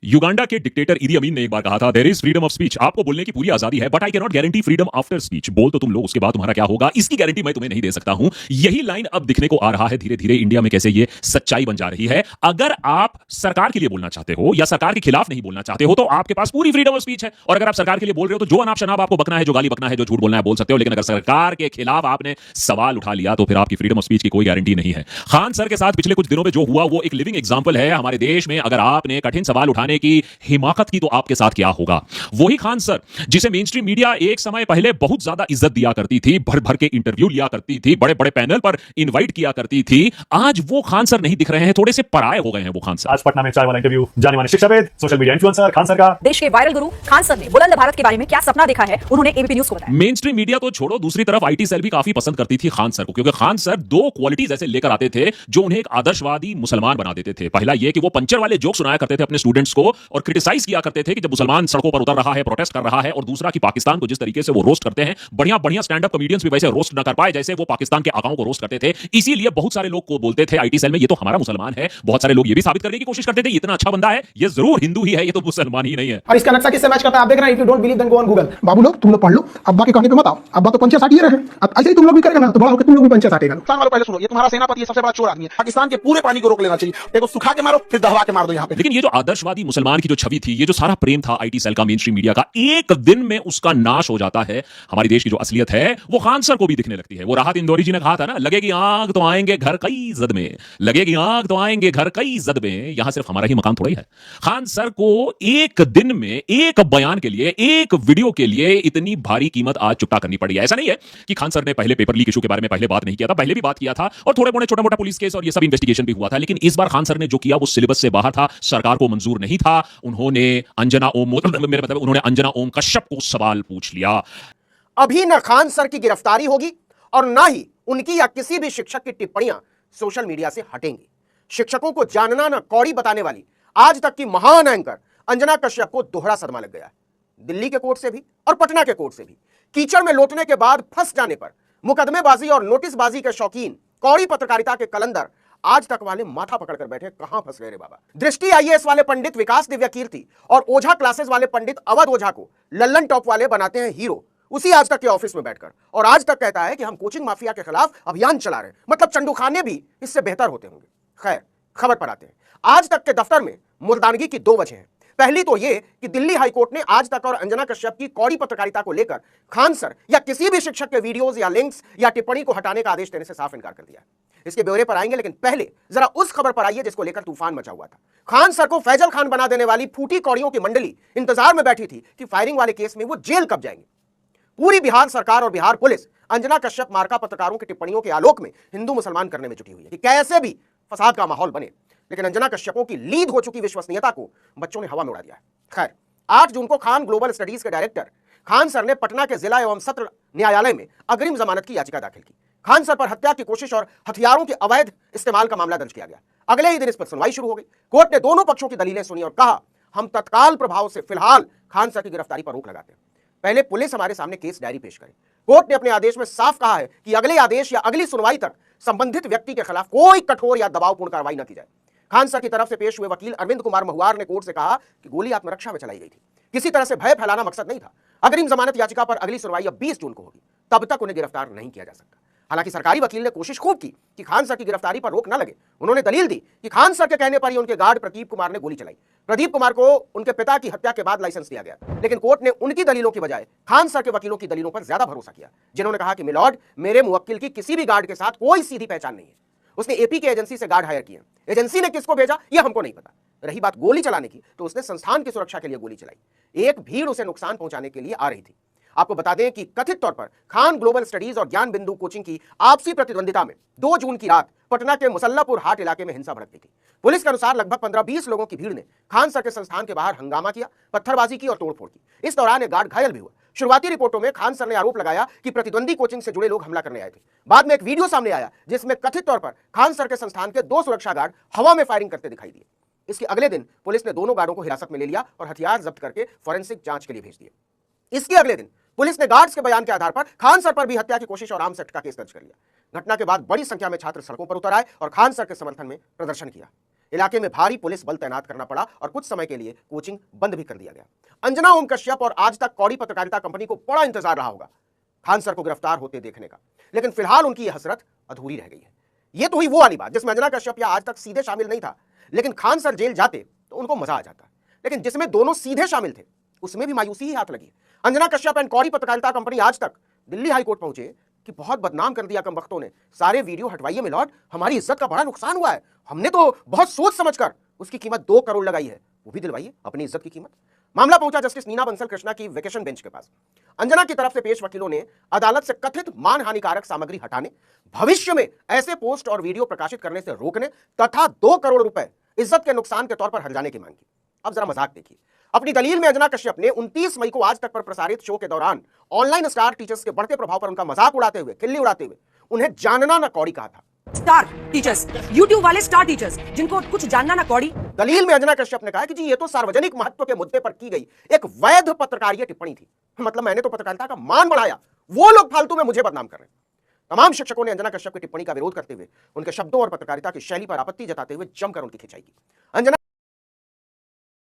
Uganda के dictator इदी अमीन ने एक बार कहा था, there is freedom of speech. आपको बोलने की पूरी आजादी है, but I can not guarantee freedom after speech. बोल तो तुम लोग, उसके बाद तुम्हारा क्या होगा, इसकी गारंटी मैं तुम्हें नहीं दे सकता हूं। यही लाइन अब दिखने को आ रहा है धीरे धीरे इंडिया में, कैसे ये सच्चाई बन जा रही है। अगर आप सरकार के लिए बोलना चाहते हो या सरकार के खिलाफ नहीं बोलना चाहते हो तो आपके पास पूरी फ्रीडम ऑफ स्पीच है। और अगर आप सरकार के लिए बोल रहे हो तो जो अनाप शनाप आपको बकना है, जो गाली बकना है, जो झूठ बोलना है, बोल सकते हो। लेकिन अगर सरकार के खिलाफ आपने सवाल उठा लिया तो फिर आपकी फ्रीडम ऑफ स्पीच की कोई गारंटी नहीं है। खान सर के साथ पिछले कुछ दिनों में जो हुआ वो एक लिविंग एग्जांपल है हमारे देश में। अगर आपने कठिन सवाल उठाने की हिमाकत की तो आपके साथ क्या होगा। वही खान सर जिसे मेन स्ट्रीम मीडिया एक समय पहले बहुत ज्यादा इज्जत दिया करती थी, भर भर के इंटरव्यू लिया करती थी, बड़े बड़े पैनल पर इनवाइट किया करती थी, आज वो खान सर नहीं दिख रहे हैं, थोड़े से पराये हो गए हैं वो खान सर। आज पटना में चाय वाला इंटरव्यू जाने माने शिक्षाविद, social media influencer Khan sir का। देश के वायरल गुरु खान सर ने बुलंद भारत के बारे में क्या सपना देखा है, उन्होंने एबीपी न्यूज को बताया। मेन स्ट्रीम मीडिया तो छोड़ो, दूसरी तरफ आईटी सेल भी काफी पसंद करती थी खान सर को, क्योंकि खान सर दो क्वालिटीज ऐसे लेकर आते थे जो उन्हें एक आदर्शवादी मुसलमान बना देते थे। पहला यह कि वो पंचर वाले जोक सुनाया करते थे अपने स्टूडेंट्स को और क्रिटिसाइज किया करते थे कि जब मुसलमान सड़कों पर उतर रहा है, प्रोटेस्ट कर रहा है। और दूसरा कि पाकिस्तान को जिस तरीके से वो रोस्ट करते हैं, बढ़िया बढ़िया स्टैंड अप कॉमेडियंस भी वैसे रोस्ट न कर पाए जैसे वो पाकिस्तान के आकाओं को रोस्ट करते थे। इसीलिए बहुत सारे लोग को बोलते थे आईटी सेल में, ये तो हमारा मुसलमान है। बहुत सारे लोग ये भी साबित करने की कोशिश करते थे इतना अच्छा बंदा है, ये जरूर हिंदू ही है, ये तो मुसलमान ही नहीं है। और इसका नक्शा किससे मैच करता है आप देख रहे हैं। If you don't believe then go on Google. बाबू लोग तुम लोग पढ़ लो, अब्बा के कहने पे मत आओ। अब्बा तो पंचे साटिए रहे, अब ऐसे ही तुम लोग भी करेगा ना तो बड़ा होकर तुम लोग भी पंचे साटेगा। पाकिस्तान वालों पहले सुनो, ये तुम्हारा सेनापति है, सबसे बड़ा चोर आदमी है। पाकिस्तान के पूरे पानी को रोक लेना चाहिए, देखो सुखा के मारो फिर दहवा के मार दो यहाँ पे। लेकिन ये जो आदर्शवादी मुसलमान की जो छवि थी, ये जो सारा प्रेम था आईटी सेल का, मेन स्ट्रीम मीडिया का, एक दिन में उसका नाश हो जाता है। हमारे देश की जो असलियत है वो खान सर को भी दिखने लगती है। वो राहत इंदौरी जी ने कहा था ना, लगेगी आग तो आएंगे घर कई जद में, लगेगी आग तो आएंगे घर कई जद में। यहां सिर्फ हमारा ही मकान थोड़ा ही है। खान सर को एक दिन में एक बयान के लिए, एक वीडियो के लिए इतनी भारी कीमत आज चुकता करनी पड़ी है। ऐसा नहीं है कि खान सर ने पहले पेपर लीक इशू के बारे में पहले बात नहीं किया था, पहले भी बात किया था और थोड़े मोटे छोटा मोटा पुलिस केस और ये सब इन्वेस्टिगेशन भी हुआ था। लेकिन इस बार खान सर ने जो किया वो सिलेबस से बाहर था, सरकार को मंजूर नहीं था। उन्होंने अंजना ओम, मेरे मतलब उन्होंने अंजना ओम कश्यप को सवाल पूछ लिया। अभी न खान सर की गिरफ्तारी होगी और ना ही उनकी या किसी भी शिक्षक की टिप्पणियां सोशल मीडिया से हटेंगी। शिक्षकों को जानना न कौड़ी बताने वाली आज तक की महान एंकर अंजना कश्यप को दोहरा सदमा लग गया है। दिल्ली के कोर्ट से भी और पटना के कोर्ट से भी कीचड़ में लौटने के बाद फंस जाने पर मुकदमेबाजी और नोटिसबाजी के शौकीन कौड़ी पत्रकारिता के कलंदर आज तक वाले माथा पकड़कर बैठे कहां फंस गए रे बाबा। दृष्टि आईएएस वाले पंडित विकास दिव्या कीर्ति और ओझा क्लासेस वाले पंडित अवध ओझा को लल्लन टॉप वाले बनाते हैं हीरो, उसी आज तक के ऑफिस में बैठकर, और आज तक कहता है कि हम कोचिंग माफिया के खिलाफ अभियान चला रहे हैं। मतलब चंदू खाने भी इससे बेहतर होते होंगे। खैर, खबर पर आते हैं। आज तक के दफ्तर में मुर्दानगी की दो वजह हैं। पहली तो यह कि दिल्ली हाईकोर्ट ने आज तक और अंजना कश्यप की कौड़ी पत्रकारिता को लेकर खान सर या किसी भी शिक्षक के वीडियोज या लिंक्स या टिप्पणी को हटाने का आदेश देने से साफ इनकार कर दिया है। इसके ब्यौरे पर आएंगे, लेकिन पहले जरा उस खबर पर आइए जिसको लेकर तूफान मचा हुआ था। खान सर को फैजल खान बना देने वाली फूटी कौड़ियों की मंडली इंतजार में बैठी थी कि फायरिंग वाले केस में वो जेल कब जाएंगे। पूरी बिहार सरकार और बिहार पुलिस अंजना कश्यप मार्का पत्रकारों की टिप्पणियों के आलोक में हिंदू मुसलमान करने में जुटी हुई है कि कैसे भी फसाद का माहौल बने। लेकिन अंजना कश्यपों की लीड हो चुकी विश्वसनीयता को बच्चों ने हवा में उड़ा दिया है। खैर, 8 जून को खान ग्लोबल स्टडीज के डायरेक्टर खान सर ने पटना के जिला एवं सत्र न्यायालय में अग्रिम जमानत की याचिका दाखिल की। खान सर पर हत्या की कोशिश और हथियारों के अवैध इस्तेमाल का मामला दर्ज किया गया। अगले ही दिन इस पर सुनवाई शुरू हो गई। कोर्ट ने दोनों पक्षों की दलीलें सुनी और कहा, हम तत्काल प्रभाव से फिलहाल खान सर की गिरफ्तारी पर रोक लगाते हैं। पहले पुलिस हमारे सामने केस डायरी पेश करे। कोर्ट ने अपने आदेश में साफ कहा है कि अगले आदेश या अगली सुनवाई तक संबंधित व्यक्ति के खिलाफ कोई कठोर या दबावपूर्ण कार्रवाई न की जाए। खान सर की तरफ से पेश हुए वकील अरविंद कुमार महुआर ने कोर्ट से कहा कि गोली आत्मरक्षा में चलाई गई थी, किसी तरह से भय फैलाना मकसद नहीं था। अग्रिम जमानत याचिका पर अगली सुनवाई अब 20 जून को होगी, तब तक उन्हें गिरफ्तार नहीं किया जा सकता। हालांकि सरकारी वकील ने कोशिश खूब की कि खान सर की गिरफ्तारी पर रोक न लगे। उन्होंने दलील दी कि खान सर के कहने पर ही उनके गार्ड प्रदीप कुमार ने गोली चलाई। प्रदीप कुमार को उनके पिता की हत्या के बाद लाइसेंस दिया गया, लेकिन कोर्ट ने उनकी दलीलों की बजाय खान सर के वकीलों की दलीलों पर ज्यादा भरोसा किया, जिन्होंने कहा कि मिलॉर्ड, मेरे मुवक्किल की किसी भी गार्ड के साथ कोई सीधी पहचान नहीं है। उसने एपी के एजेंसी से गार्ड हायर किए। एजेंसी ने किसको भेजा यह हमको नहीं पता। रही बात गोली चलाने की, तो उसने संस्थान की सुरक्षा के लिए गोली चलाई। एक भीड़ उसे नुकसान पहुंचाने के लिए आ रही थी। आपको बता दें कि कथित तौर पर खान ग्लोबल स्टडीज और ज्ञान बिंदु कोचिंग की आपसी प्रतिद्वंदिता में 2 जून की रात पटना के मुसल्लापुर हाट इलाके में हिंसा भड़क गई थी। पुलिस के अनुसार लगभग 15-20 लोगों की भीड़ ने खान सर के संस्थान के बाहर हंगामा किया, पत्थरबाजी की और तोड़फोड़ की। इस दौरान एक गार्ड घायल भी हुआ। शुरुआती रिपोर्टों में खान सर ने आरोप लगाया कि प्रतिद्वंदी कोचिंग से जुड़े लोग हमला करने आए थे। बाद में एक वीडियो सामने आया जिसमें कथित तौर पर खान सर के संस्थान के 2 सुरक्षा गार्ड हवा में फायरिंग करते दिखाई दिए। इसके अगले दिन पुलिस ने दोनों गार्डों को हिरासत में ले लिया और हथियार जब्त करके फॉरेंसिक जांच के लिए भेज दिए। इसके अगले दिन पुलिस ने गार्ड्स के बयान के आधार पर खान सर पर भी हत्या की कोशिश और आर्म्स एक्ट का केस दर्ज कर लिया। घटना के बाद बड़ी संख्या में छात्र सड़कों पर उतर आए और खान सर के समर्थन में प्रदर्शन किया। इलाके में भारी पुलिस बल तैनात करना पड़ा और कुछ समय के लिए कोचिंग बंद भी कर दिया गया। अंजना ओम कश्यप और आज तक कौड़ी पत्रकारिता कंपनी को बड़ा इंतजार रहा होगा खान सर को गिरफ्तार होते देखने का, लेकिन फिलहाल उनकी यह हसरत अधूरी रह गई है। यह तो हुई वो वाली बात जिसमें अंजना कश्यप या आज तक सीधे शामिल नहीं था, लेकिन खान सर जेल जाते तो उनको मजा आ जाता, लेकिन जिसमें दोनों सीधे शामिल थे उसमें भी मायूसी ही हाथ लगी। अंजना कश्यप एंड कौड़ी पत्रकारिता कंपनी आज तक दिल्ली हाईकोर्ट पहुंचे कि बहुत बदनाम कर दिया कम वक्तों ने, सारे वीडियो हटवाइए मिलॉर्ड, हमारी इज्जत का बड़ा नुकसान हुआ है, हमने तो बहुत सोच समझकर उसकी कीमत 2 करोड़ लगाई है, वो भी दिलवाइए अपनी इज्जत की कीमत। मामला पहुंचा जस्टिस नीना बंसल कृष्णा की वेकेशन बेंच के पास। अंजना की तरफ से पेश वकीलों ने अदालत से कथित मानहानिकारक सामग्री हटाने, भविष्य में ऐसे पोस्ट और वीडियो प्रकाशित करने से रोकने तथा 2 करोड़ रुपए इज्जत के नुकसान के तौर पर हर्जाने की मांग की। अब जरा मजाक देखिए। अपनी दलील में अंजना कश्यप ने 29 मई को आज तक पर प्रसारित शो के दौरान ऑनलाइन स्टार टीचर्स के बढ़ते प्रभाव पर उनका मजाक उड़ाते हुए, खिल्ली उड़ाते हुए उन्हें जानना ना कौड़ी कहा था। स्टार टीचर्स, यूट्यूब वाले स्टार टीचर्स जिनको कुछ जानना ना कौड़ी। दलील में अंजना कश्यप ने कहा कि जी ये तो सार्वजनिक महत्व के मुद्दे पर की गई एक वैध पत्रकारीय टिप्पणी थी, मतलब मैंने तो पत्रकारिता का मान बढ़ाया, वो लोग फालतू में मुझे बदनाम कर रहे हैं। तमाम शिक्षकों ने अंजना कश्यप की टिप्पणी का विरोध करते हुए उनके शब्दों और पत्रकारिता की शैली पर आपत्ति जताते हुए जमकर उनकी खिंचाई की। अंजना